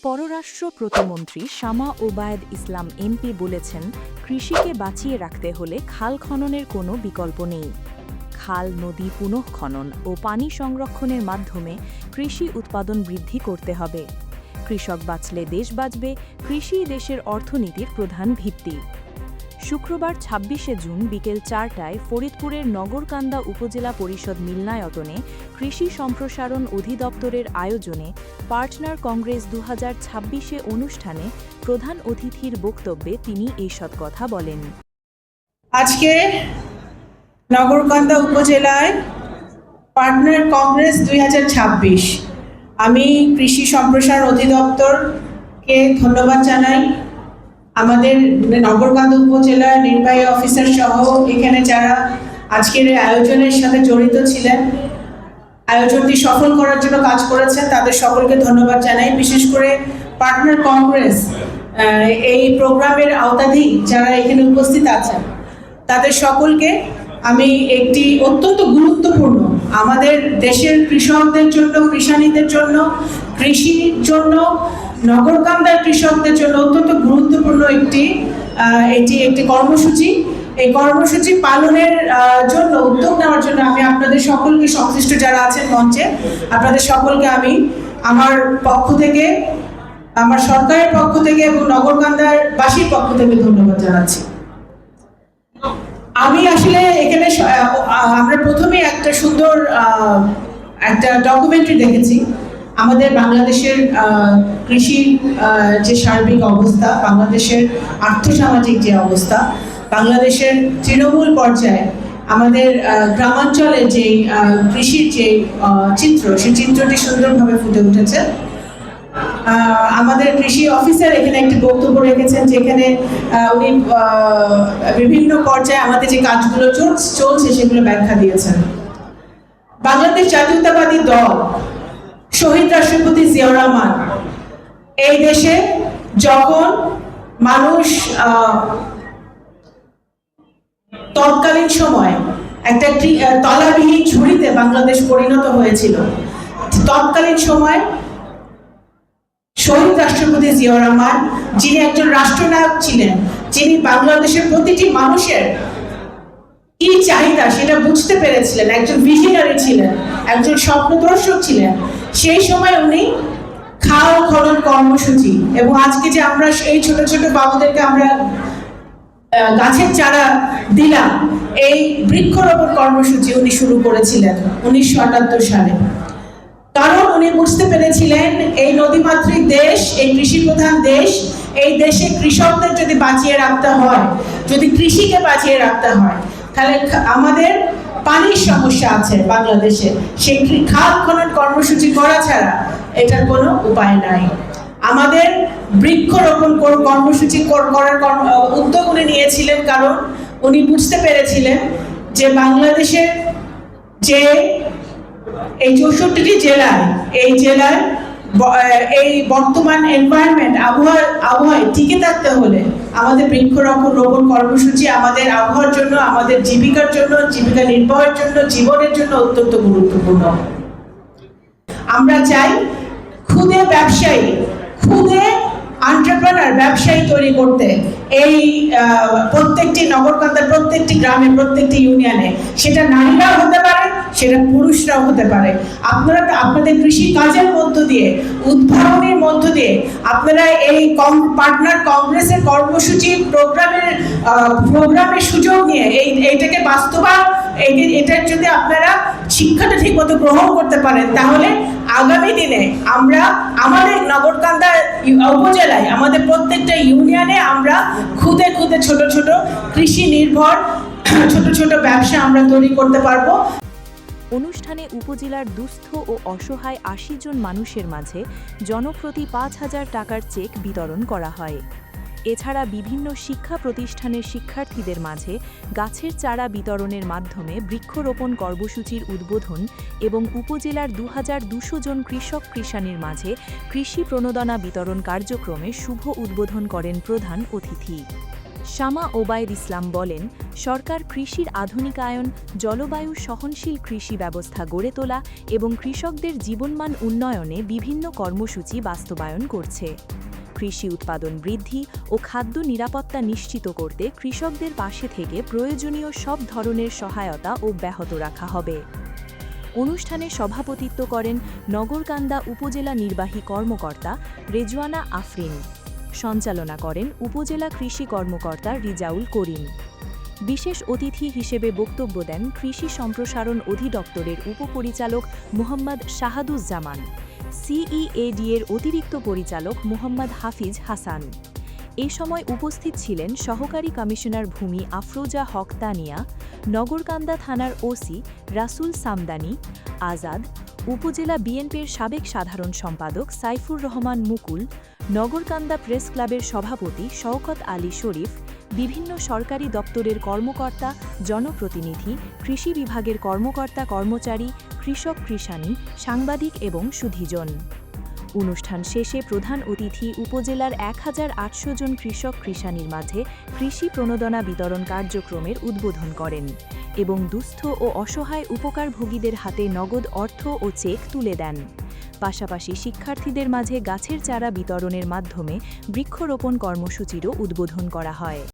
পররাষ্ট্র প্রতিমন্ত্রী শামা ওবায়দ ইসলাম এমপি বলেছেন, কৃষিকে বাঁচিয়ে রাখতে হলে খাল খননের কোনো বিকল্প নেই। খাল, নদী পুনঃখনন ও পানি সংরক্ষণের মাধ্যমে কৃষি উৎপাদন বৃদ্ধি করতে হবে। কৃষক বাঁচলে দেশ বাঁচবে, কৃষিই দেশের অর্থনীতির প্রধান ভিত্তি। শুক্রবার ২৬শে জুন বিকেল ৪টায় ফরিদপুরের নগরকান্দা উপজেলা পরিষদ মিলনায়তনে কৃষি সম্প্রসারণ অধিদপ্তরের আয়োজনে পার্টনার কংগ্রেস ২০২৬ অনুষ্ঠানে প্রধান অতিথির বক্তব্যে তিনি এসব কথা বলেন। আজকে নগরকান্দা উপজেলায় পার্টনার কংগ্রেস ২০২৬, আমি কৃষি সম্প্রসারণ অধিদপ্তরকে ধন্যবাদ জানাই। আমাদের নগরকান্দা উপজেলার নির্বাহী অফিসার সহ এখানে যারা আজকের আয়োজনের সাথে জড়িত ছিলেন, আয়োজনটি সফল করার জন্য কাজ করেছেন, তাদের সকলকে ধন্যবাদ জানাই। বিশেষ করে পার্টনার কংগ্রেস এই প্রোগ্রামের আওতাধীন যারা এখানে উপস্থিত আছেন তাদের সকলকে আমি একটি অত্যন্ত গুরুত্বপূর্ণ আমাদের দেশের কৃষকদের জন্য, কৃষানীদের জন্য, কৃষির জন্য, নগরকান্দার কৃষকদের জন্য অত্যন্ত গুরুত্বপূর্ণ এটি একটি কর্মসূচি। এই কর্মসূচি পালনের জন্য উদ্যোগ নেওয়ার জন্য আমি আপনাদের সকলকে, সংশ্লিষ্ট যারা আছেন মঞ্চে, আপনাদের সকলকে আমি আমার পক্ষ থেকে, আমার সরকারের পক্ষ থেকে এবং নগরকান্দার বাসীর পক্ষ থেকে ধন্যবাদ জানাচ্ছি। আমি আসলে এখানে আমরা প্রথমে একটা সুন্দর একটা ডকুমেন্টারি দেখেছি আমাদের বাংলাদেশের কৃষির যে সার্বিক অবস্থা, বাংলাদেশের আর্থসামাজিক যে অবস্থা, বাংলাদেশের তৃণমূল পর্যায়ে আমাদের গ্রামাঞ্চলে যে কৃষির যে চিত্র, সেই চিত্রটি সুন্দরভাবে ফুটে উঠেছে। আমাদের কৃষি অফিসার এখানে একটি বক্তব্য রেখেছেন, যেখানে উনি বিভিন্ন পর্যায়ে আমাদের যে কাজগুলো চলছে সেগুলো ব্যাখ্যা দিয়েছেন। বাংলাদেশ জাতীয়তাবাদী দল, শহীদ রাষ্ট্রপতি জিয়াউর রহমান এই দেশে যখন মানুষ তৎকালীন সময় একটা তলাবিহীন ঝুড়িতে বাংলাদেশ পরিণত হয়েছিল, তৎকালীন সময় শহীদ রাষ্ট্রপতি জিয়াউর রহমান, যিনি একজন রাষ্ট্রনায়ক ছিলেন, যিনি বাংলাদেশের প্রতিটি মানুষের কি চাহিদা সেটা বুঝতে পেরেছিলেন, একজন ভিশনারি ছিলেন, একজন স্বপ্নদর্শক ছিলেন, সেই সময় উনি খাল খনন কর্মসূচি এবং আজকে যে আমরা এই ছোট ছোট বাবুদেরকে আমরা গাছের চারা দিলাম, এই বৃক্ষরোপণ কর্মসূচি উনি শুরু করেছিলেন ১৯৭৮ সালে। কারণ উনি বুঝতে পেরেছিলেন এই নদীমাতৃক দেশ, এই কৃষি প্রধান দেশ, এই দেশে কৃষকদের যদি বাঁচিয়ে রাখতে হয়, যদি কৃষিকে বাঁচিয়ে রাখতে হয়, তাহলে আমাদের পানির সমস্যা আছে বাংলাদেশে, সেই খাল খনন কর্মসূচি করা ছাড়া এটার কোনো উপায় নাই। আমাদের বৃক্ষরোপণ কর্মসূচি করার উদ্যোগ উনি নিয়েছিলেন, কারণ উনি বুঝতে পেরেছিলেন যে বাংলাদেশের যে এই ৬৪টি জেলায়, এই জেলায় এই বর্তমান এনভায়রনমেন্ট, আবহাওয়ায় টিকে থাকতে হলে আমাদের বৃক্ষরোপণ কর্মসূচি আমাদের আবহাওয়ার জন্য, আমাদের জীবিকার জন্য, জীবিকা নির্বাহের জন্য, জীবনের জন্য অত্যন্ত গুরুত্বপূর্ণ। আমরা চাই খুদে ব্যবসায়ী, খুদে এন্টারপ্রেনার ব্যবসায়ী তৈরি করতে এই প্রত্যেকটি নগরকান্দার প্রত্যেকটি গ্রামে, প্রত্যেকটি ইউনিয়নে, সেটা নারীরাও হতে পারে, সেটা পুরুষরাও হতে পারে। আপনারা আপনাদের কৃষি কাজের মধ্য দিয়ে, উদ্ভাবনের মধ্য দিয়ে আপনারা এই পার্টনার কংগ্রেসের কর্মসূচি প্রোগ্রামের সুযোগ নিয়ে এইটাকে বাস্তবায়ন, এটার যদি আপনারা শিক্ষাটা ঠিকমতো গ্রহণ করতে পারেন, তাহলে আগামী দিনে আমরা আমাদের নগরকান্দা উপজেলায়, আমাদের প্রত্যেকটা ইউনিয়নে আমরা খুদে খুদে ছোট ছোট কৃষি নির্ভর ছোট ছোট ব্যবসা আমরা তৈরি করতে পারবো। অনুষ্ঠানে উপজেলার দুস্থ ও অসহায় ৮০ জন মানুষের মাঝে জনপ্রতি ৫,০০০ টাকার চেক বিতরণ করা হয়। এছাড়া বিভিন্ন শিক্ষা প্রতিষ্ঠানের শিক্ষার্থীদের মাঝে গাছের চারা বিতরণের মাধ্যমে বৃক্ষরোপণ কর্মসূচির উদ্বোধন এবং উপজেলার ২,২০০ জন কৃষক কৃষানীর মাঝে কৃষি প্রণোদনা বিতরণ কার্যক্রমে শুভ উদ্বোধন করেন প্রধান অতিথি। শামা ওবায়দ ইসলাম বলেন, সরকার কৃষির আধুনিকায়ন, জলবায়ু সহনশীল কৃষি ব্যবস্থা গড়ে তোলা এবং কৃষকদের জীবনমান উন্নয়নে বিভিন্ন কর্মসূচি বাস্তবায়ন করছে। কৃষি উৎপাদন বৃদ্ধি ও খাদ্য নিরাপত্তা নিশ্চিত করতে কৃষকদের পাশে থেকে প্রয়োজনীয় সব ধরনের সহায়তা অব্যাহত রাখা হবে। অনুষ্ঠানে সভাপতিত্ব করেন নগরকান্দা উপজেলা নির্বাহী কর্মকর্তা রেজওয়ানা আফরিন। সঞ্চালনা করেন উপজেলা কৃষি কর্মকর্তা রিজাউল করিম। বিশেষ অতিথি হিসেবে বক্তব্য দেন কৃষি সম্প্রসারণ অধিদপ্তরের উপপরিচালক মোহাম্মদ শাহাদুজ্জামান, সিইএডি এর অতিরিক্ত পরিচালক মোহাম্মদ হাফিজ হাসান। এ সময় উপস্থিত ছিলেন সহকারী কমিশনার ভূমি আফরোজা হক তানিয়া, নগরকান্দা থানার ওসি রাসুল সামদানি আজাদ, উপজেলা বিএনপির সাবেক সাধারণ সম্পাদক সাইফুর রহমান মুকুল, নগরকান্দা প্রেস ক্লাবের সভাপতি শওকত আলী শরীফ, বিভিন্ন সরকারি দপ্তরের কর্মকর্তা, জনপ্রতিনিধি, কৃষি বিভাগের কর্মকর্তা কর্মচারী, কৃষক কৃষানী, সাংবাদিক এবং সুধীজন। অনুষ্ঠান শেষে প্রধান অতিথি উপজেলার ১,৮০০ জন কৃষক কৃষানীর মাঝে কৃষি প্রণোদনা বিতরণ কার্যক্রমের উদ্বোধন করেন এবং দুস্থ ও অসহায় উপকারভোগীদের হাতে নগদ অর্থ ও চেক তুলে দেন। পাশাপাশি শিক্ষার্থীদের মাঝে গাছের চারা বিতরণের মাধ্যমে বৃক্ষরোপণ কর্মসূচিরও উদ্বোধন করা হয়।